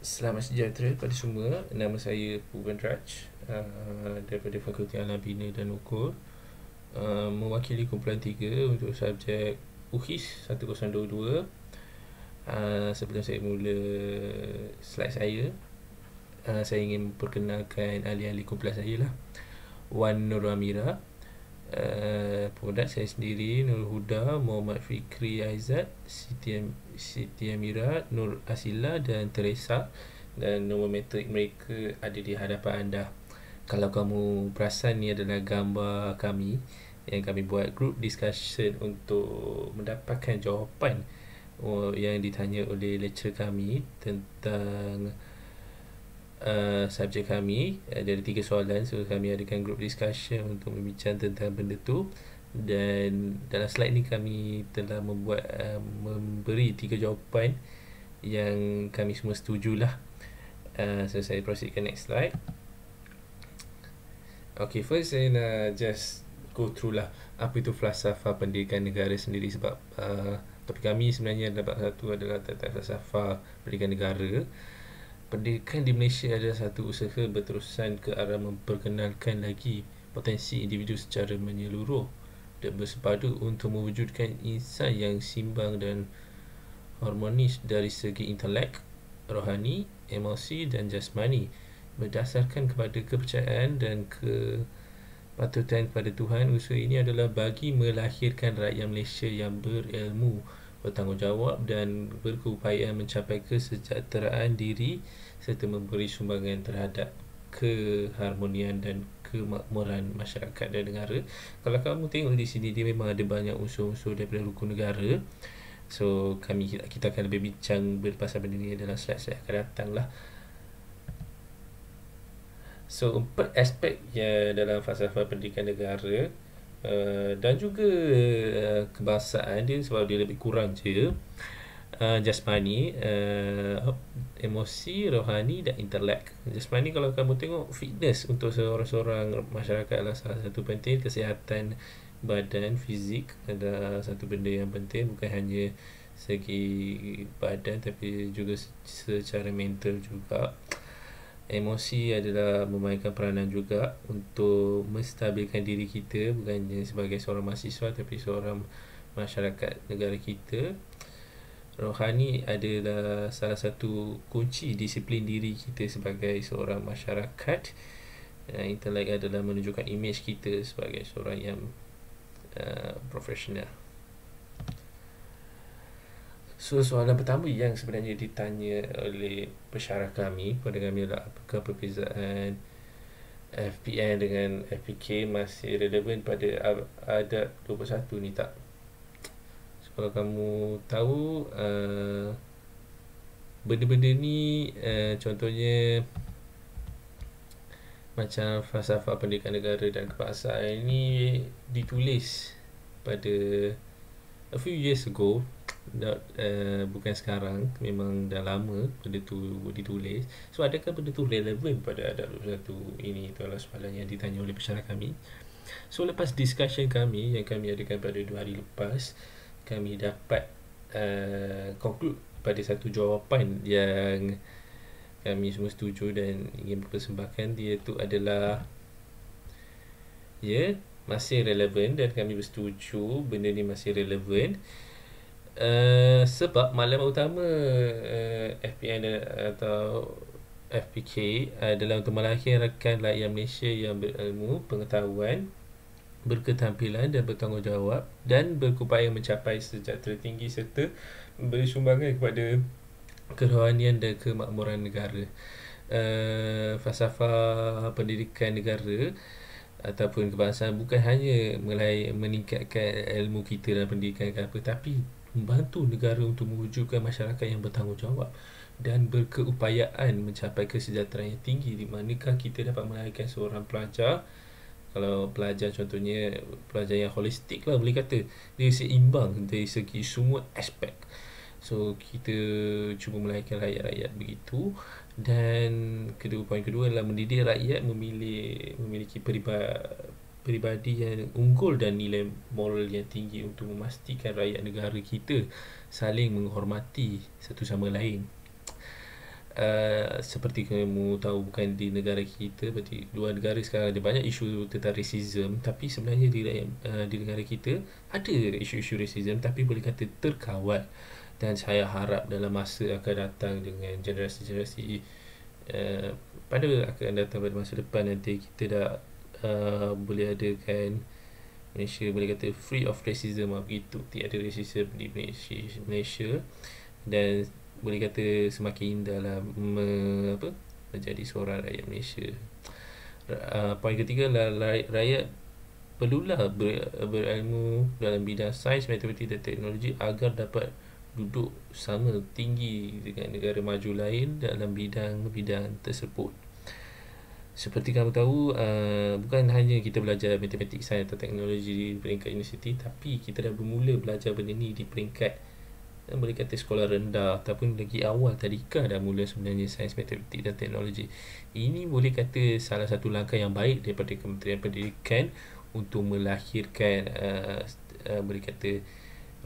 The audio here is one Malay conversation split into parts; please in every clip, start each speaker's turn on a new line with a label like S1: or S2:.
S1: Selamat sejahtera kepada semua. Nama saya Puvan Raj daripada Fakulti Alam Bina dan Ukur, mewakili kumpulan 3 untuk subjek UHIS 1022. Sebelum saya mula slide saya ingin memperkenalkan ahli-ahli kumpulan saya lah. Wan Nur Amira, produk saya sendiri Nur Huda, Muhammad Fikri Aizat, Siti Amira, Nur Asila dan Teresa, dan nombor metrik mereka ada di hadapan anda. Kalau kamu perasan, ni adalah gambar kami yang kami buat group discussion untuk mendapatkan jawapan yang ditanya oleh lecturer kami tentang subjek kami. Ada 3 soalan, so kami adakan group discussion untuk membincang tentang benda tu. Dan dalam slide ni kami telah memberi 3 jawapan yang kami semua setujulah. So saya proceed ke next slide. Okay, first saya nak just go through lah apa itu falsafah pendidikan negara sendiri, sebab topik kami sebenarnya dapat satu adalah tentang falsafah pendidikan negara. Pendidikan di Malaysia adalah satu usaha berterusan ke arah memperkenalkan lagi potensi individu secara menyeluruh dan bersepadu untuk mewujudkan insan yang simbang dan harmonis dari segi intelek, rohani, emosi dan jasmani, berdasarkan kepada kepercayaan dan kepatutan kepada Tuhan. Usaha ini adalah bagi melahirkan rakyat Malaysia yang berilmu, bertanggungjawab dan berkeupayaan mencapai kesejahteraan diri serta memberi sumbangan terhadap keharmonian dan kemakmuran masyarakat dan negara. Kalau kamu tengok di sini, dia memang ada banyak unsur-unsur daripada rukun negara. So kita akan lebih bincang berpasal benda ni dalam slide-slide akan datang lah. So 4 aspek yang dalam falsafah pendidikan negara dan juga kebangsaan dia, sebab dia lebih kurang je jasmani, emosi, rohani dan intelek. Jasmani, kalau kamu tengok, fitness untuk seorang-seorang masyarakat adalah salah satu penting. Kesihatan badan, fizik adalah satu benda yang penting, bukan hanya segi badan tapi juga secara mental juga. Emosi adalah memainkan peranan juga untuk menstabilkan diri kita, bukan hanya sebagai seorang mahasiswa tapi seorang masyarakat negara kita. Rohani adalah salah satu kunci disiplin diri kita sebagai seorang masyarakat. Intelek adalah menunjukkan imej kita sebagai seorang yang profesional. So soalan pertama yang sebenarnya ditanya oleh pensyarah kami kepada kami adalah, apakah perbezaan FPN dengan FPK masih relevan pada adab 21 ni tak? So, kalau kamu tahu benda-benda ni, contohnya macam falsafah pendidikan negara dan kebangsaan ni ditulis pada a few years ago, bukan sekarang, memang dah lama benda tu ditulis. So adakah benda tu relevan pada adab 21 ini? Itu adalah soalan yang ditanya oleh pensyarah kami. So lepas discussion kami yang kami adakan pada 2 hari lepas, kami dapat conclude pada satu jawapan yang kami semua setuju dan ingin mempersembahkan. Dia tu adalah masih relevan, dan kami bersetuju benda ni masih relevan. Sebab maklumat utama FPN atau FPK adalah untuk melahirkan rakyat Malaysia yang berilmu, pengetahuan, berketampilan dan bertanggungjawab dan berupaya mencapai sejahtera tinggi serta memberi sumbangan kepada kerohanian dan kemakmuran negara. Falsafah pendidikan negara ataupun kebangsaan bukan hanya meningkatkan ilmu kita dalam pendidikan ke apa, tapi membantu negara untuk mewujudkan masyarakat yang bertanggungjawab dan berkeupayaan mencapai kesejahteraan yang tinggi, di manakah kita dapat melahirkan seorang pelajar. Kalau pelajar contohnya pelajar yang holistik lah, boleh kata dia seimbang dari segi semua aspek. So kita cuba melahirkan rakyat-rakyat begitu. Dan poin kedua adalah mendidik rakyat memiliki peribadi yang unggul dan nilai moral yang tinggi untuk memastikan rakyat negara kita saling menghormati satu sama lain. Seperti kamu tahu, bukan di negara kita, berarti luar negara sekarang ada banyak isu tentang racism, tapi sebenarnya di negara kita ada isu-isu racism tapi boleh kata terkawal. Dan saya harap dalam masa akan datang dengan generasi-generasi pada akan datang pada masa depan nanti, kita dah boleh adakan Malaysia boleh kata free of racism begitu, tiada racism di Malaysia. Dan boleh kata semakin indah lah menjadi seorang rakyat Malaysia. Poin ketiga lah, rakyat perlulah berilmu dalam bidang sains, matematik dan teknologi agar dapat duduk sama tinggi dengan negara maju lain dalam bidang-bidang tersebut. Seperti kamu tahu, bukan hanya kita belajar matematik, sains atau teknologi di peringkat universiti, tapi kita dah bermula belajar benda ni di peringkat boleh kata sekolah rendah ataupun lagi awal tadika dah mula sebenarnya sains, matematik dan teknologi. Ini boleh kata salah satu langkah yang baik daripada Kementerian Pendidikan untuk melahirkan boleh kata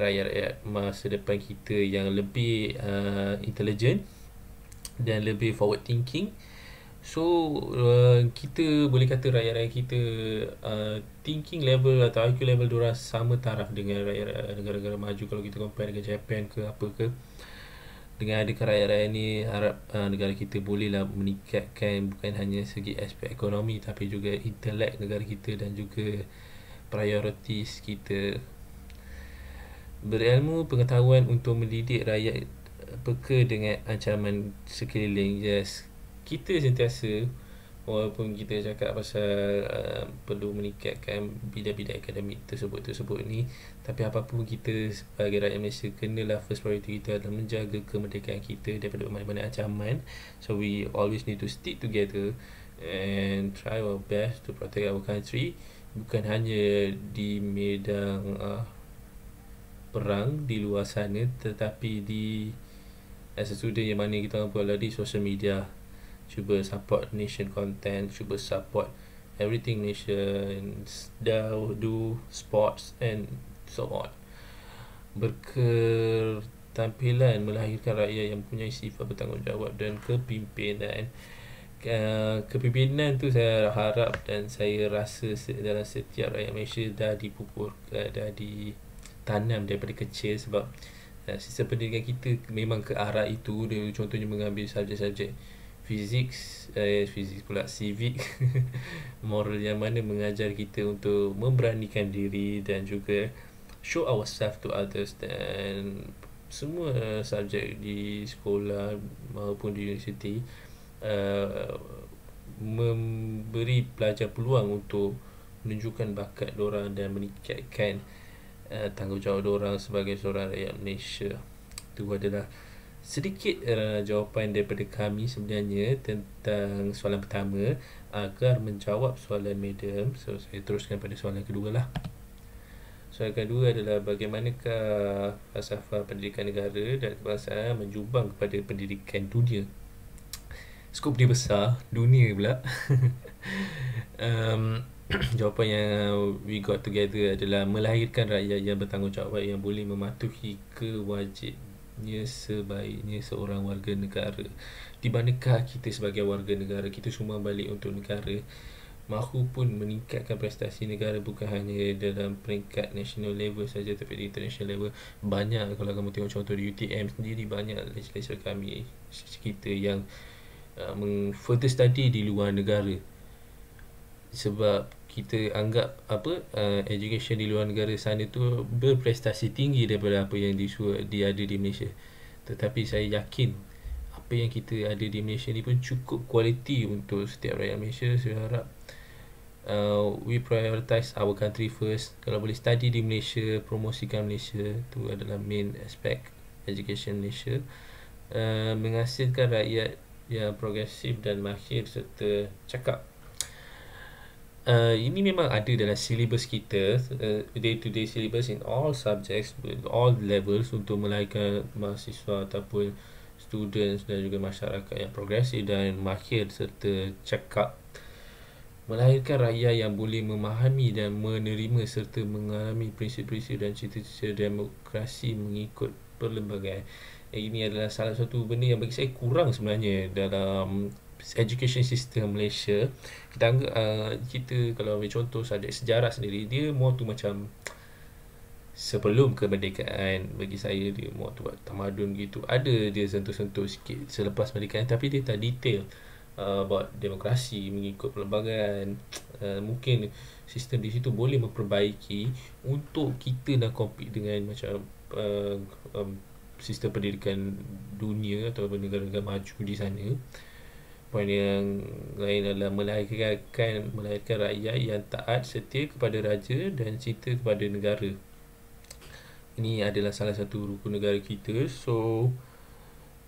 S1: rakyat-rakyat masa depan kita yang lebih intelligent dan lebih forward thinking. So kita boleh kata rakyat-rakyat kita thinking level atau IQ level diorang sama taraf dengan rakyat negara-negara maju. Kalau kita compare dengan Japan ke apa ke, dengan adanya rakyat-rakyat ni, harap negara kita bolehlah meningkatkan bukan hanya segi aspek ekonomi tapi juga intelek negara kita dan juga priorities kita. Berilmu pengetahuan untuk mendidik rakyat peka dengan ancaman sekeliling. Yes, kita sentiasa, walaupun kita cakap pasal perlu meningkatkan bidang-bidang akademik tersebut ni, tapi apapun kita sebagai rakyat Malaysia, kenalah first priority kita adalah menjaga kemerdekaan kita daripada mana-mana ancaman. So we always need to stick together and try our best to protect our country, bukan hanya di medan perang di luar sana, tetapi as a student yang mana kita berada di social media. Cuba support nation content, cuba support everything nation do sports and so on. Berketampilan melahirkan rakyat yang mempunyai sifat bertanggungjawab dan kepimpinan. Kepimpinan tu saya harap dan saya rasa dalam setiap rakyat Malaysia dah ditanam daripada kecil, sebab sistem pendidikan kita memang ke arah itu. Dia contohnya mengambil subjek-subjek fizik pula, civic moral, yang mana mengajar kita untuk memberanikan diri dan juga show ourselves to others. Dan semua subjek di sekolah maupun di universiti memberi pelajar peluang untuk menunjukkan bakat diorang dan meningkatkan tanggungjawab diorang sebagai seorang rakyat Malaysia. Itu adalah sedikit jawapan daripada kami sebenarnya tentang soalan pertama. Agar menjawab soalan madam, so saya teruskan pada soalan kedua lah. Soalan kedua adalah bagaimanakah falsafah pendidikan negara dan kebangsaan menjubang kepada pendidikan dunia. Skop dia besar, dunia pula. Jawapan yang we got together adalah melahirkan rakyat yang bertanggungjawab, yang boleh mematuhi kewajibnya sebaiknya seorang warga negara. Di manakah kita sebagai warga negara, kita semua balik untuk negara, mahu pun meningkatkan prestasi negara, bukan hanya dalam peringkat national level saja tapi di international level. Banyak, kalau kamu tengok contoh di UTM sendiri, banyak legislator kami kita yang further study di luar negara, sebab kita anggap education di luar negara sana tu berprestasi tinggi daripada apa yang ada di Malaysia. Tetapi saya yakin apa yang kita ada di Malaysia ni pun cukup kualiti untuk setiap rakyat Malaysia. Saya harap we prioritize our country first. Kalau boleh study di Malaysia, promosikan Malaysia, tu adalah main aspect education Malaysia. Menghasilkan rakyat yang progresif dan mahir serta cakap. Ini memang ada dalam syllabus kita, day-to-day syllabus in all subjects, with all levels, untuk melahirkan mahasiswa ataupun students dan juga masyarakat yang progresif dan mahir serta cakap. Melahirkan rakyat yang boleh memahami dan menerima serta mengalami prinsip-prinsip dan cita-cita demokrasi mengikut perlembagaan. Ini adalah salah satu benda yang bagi saya kurang sebenarnya dalam education system Malaysia. Kita anggap kita kalau ambil contoh subjek sejarah sendiri, dia more tu macam sebelum kemerdekaan. Bagi saya dia more tu buat tamadun gitu, ada dia sentuh-sentuh sikit selepas kemerdekaan, tapi dia tak detail about demokrasi mengikut perlembagaan. Mungkin sistem di situ boleh memperbaiki untuk kita nak compete dengan macam sistem pendidikan dunia atau negara-negara maju di sana. Poin yang lain adalah melahirkan rakyat yang taat setia kepada raja dan cinta kepada negara. Ini adalah salah satu rukun negara kita. So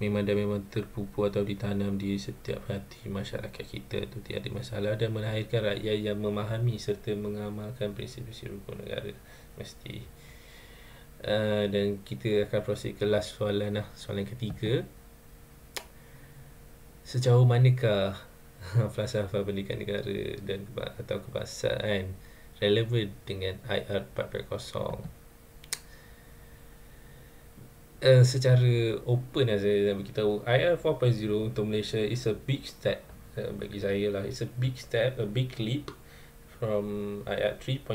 S1: memang terpupuk atau ditanam di setiap hati masyarakat kita tu, tiada masalah. Dan melahirkan rakyat yang memahami serta mengamalkan prinsip-prinsip rukun negara mesti. Dan kita akan proceed ke last soalan lah. Soalan ketiga, sejauh manakah falsafah pendidikan negara dan atau kebangsaan relevan dengan IR 4.0? Secara open lah saya nak beritahu, IR 4.0 untuk Malaysia is a big step. Bagi saya lah, it's a big step, a big leap from IR 3.0.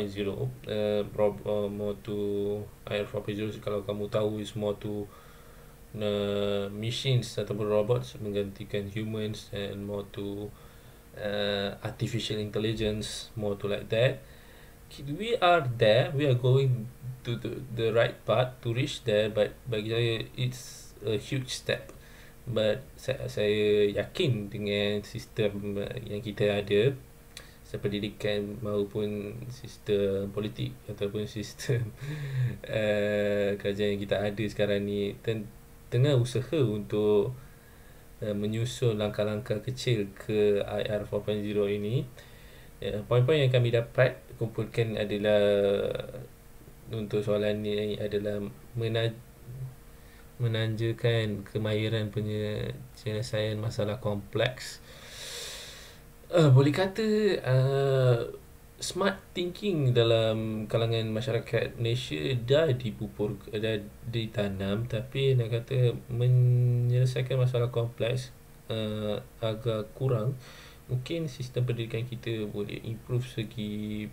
S1: More to IR 4.0, kalau kamu tahu, is more to machines ataupun robots menggantikan humans, and more to artificial intelligence, more to like that. We are there, we are going to the right path to reach there, but bagi saya it's a huge step. But saya yakin dengan sistem yang kita ada, sistem pendidikan maupun sistem politik ataupun sistem kerajaan yang kita ada sekarang ni tengah usaha untuk menyusun langkah-langkah kecil ke IR 4.0 ini. Poin-poin yang kami dapat kumpulkan adalah, untuk soalan ni adalah menanjakan kemahiran penyelesaian masalah kompleks. Boleh kata smart thinking dalam kalangan masyarakat Malaysia dah ditanam, tapi nak kata menyelesaikan masalah kompleks agak kurang. Mungkin sistem pendidikan kita boleh improve segi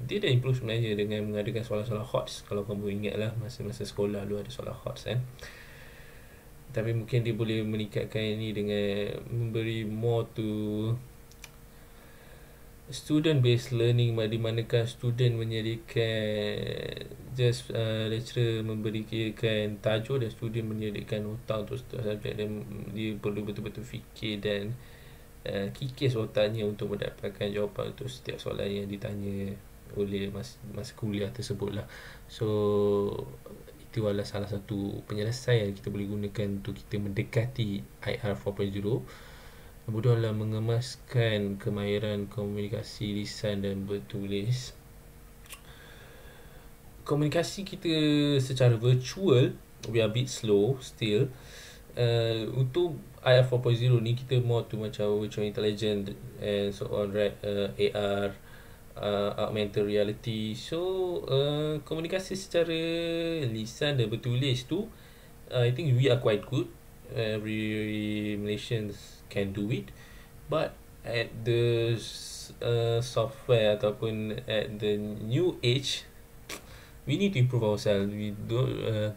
S1: dia dah improve sebenarnya dengan mengadakan soalan-soalan HOTS. Kalau kamu ingat lah, masa-masa sekolah dulu ada soalan HOTS kan. Tapi mungkin dia boleh meningkatkan ini dengan memberi more to student based learning, di manakah student menyediakan just lecturer memberikan tajuk dan student menyediakan otak untuk setiap subjek, dan dia perlu betul-betul fikir dan kikis otaknya untuk mendapatkan jawapan untuk setiap soalan yang ditanya oleh masa kuliah tersebut lah. So itu adalah salah satu penyelesaian kita boleh gunakan untuk kita mendekati IR 4.0. Kemudian adalah mengemaskan kemahiran komunikasi lisan dan bertulis. Komunikasi kita secara virtual, we are a bit slow still. Untuk IR 4.0 ni kita more tu macam virtual intelligence and so on, right? AR, augmented reality. So komunikasi secara lisan dan bertulis tu, I think we are quite good. Every Malaysians can do it, but at the software ataupun at the new age, we need to improve ourselves. We don't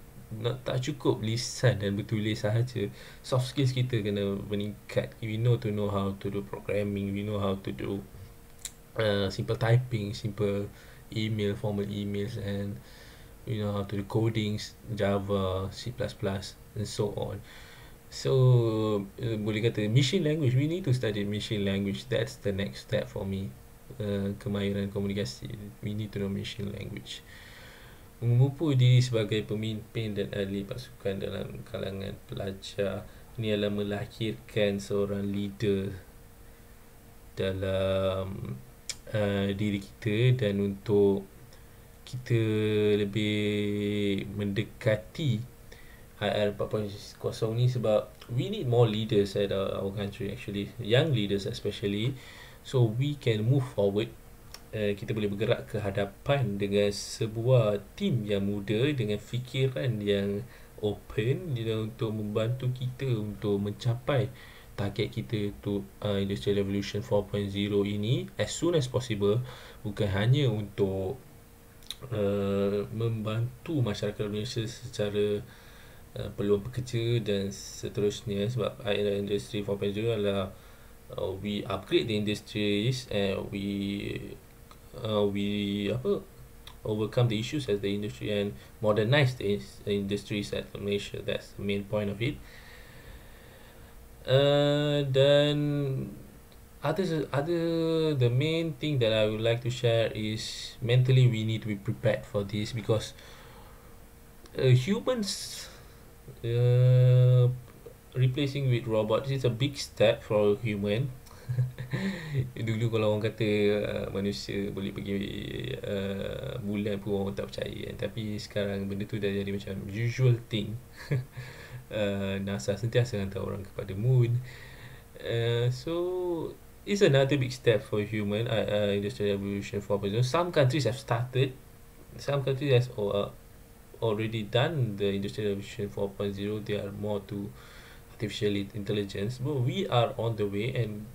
S1: tak cukup lisan dan bertulis sahaja. Soft skills kita kena meningkat. We know how to do programming, we know how to do simple typing, simple email, formal emails, and we know how to do codings, Java, C++, and so on. So boleh kata machine language, we need to study machine language. That's the next step for me. Kemahiran komunikasi, we need to know machine language. Memupuk diri sebagai pemimpin dan ahli pasukan dalam kalangan pelajar, ini adalah melahirkan seorang leader dalam diri kita, dan untuk kita lebih mendekati IR 4.0 ni, sebab we need more leaders at our country actually, young leaders especially, so we can move forward kita boleh bergerak ke hadapan dengan sebuah tim yang muda dengan fikiran yang open untuk membantu kita untuk mencapai target kita untuk Industrial Revolution 4.0 ini as soon as possible, bukan hanya untuk membantu masyarakat Malaysia secara peluang pekerja dan seterusnya, sebab Industry 4.0 adalah we upgrade the industries and we overcome the issues as the industry and modernize the industries at Malaysia. That's the main point of it. Then other the main thing that I would like to share is mentally we need to be prepared for this, because humans replacing with robots is a big step for human. Dulu kalau orang kata manusia boleh pergi bulan pun orang tak percaya kan? Tapi sekarang benda tu dah jadi macam usual thing. NASA sentiasa hantar orang kepada moon. So it's another big step for human. Industrial Revolution 4.0. Some countries have started. Some countries has already done the Industrial Revolution 4.0. They are more to artificial intelligence, but we are on the way, and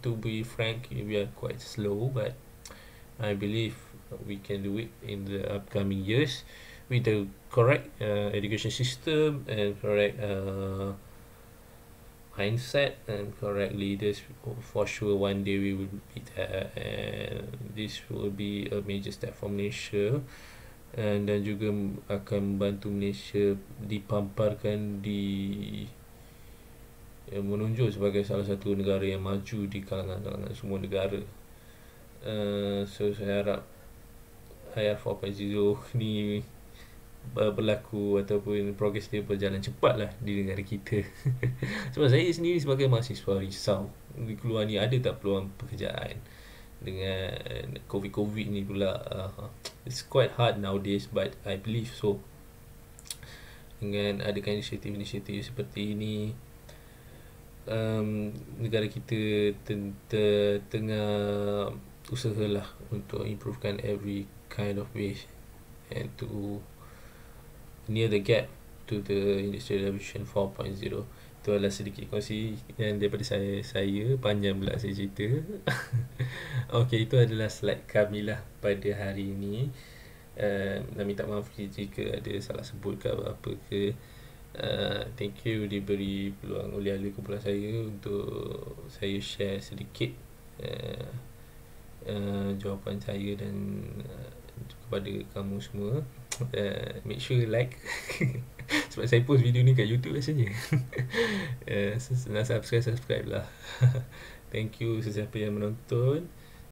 S1: to be frank, we are quite slow, but I believe we can do it in the upcoming years with the correct education system and correct mindset and correct leaders. For sure one day we will be there, and this will be a major step for Malaysia, dan juga akan membantu Malaysia dipamparkan menunjuk sebagai salah satu negara yang maju di kalangan semua negara. So saya harap IR 4.0 ni berlaku ataupun progres dia berjalan cepat lah di negara kita. Sebab saya sendiri sebagai mahasiswa risau di keluar ni ada tak peluang pekerjaan dengan COVID ni pula. It's quite hard nowadays, but I believe so. Dengan adakan inisiatif-inisiatif seperti ini, negara kita tengah usahalah untuk improvekan every kind of ways and to near the gap to the Industrial Revolution 4.0. Itu adalah sedikit kongsi yang daripada saya panjang pula saya cerita. Okay, itu adalah slide kami lah pada hari ini. Dan minta maaf jika ada salah sebut ke apa ke. Thank you diberi peluang oleh ahli kumpulan saya untuk saya share sedikit jawapan saya dan kepada kamu semua. Make sure like sebab saya post video ni kat YouTube rasanya. Nak subscribe lah. Thank you sesiapa yang menonton.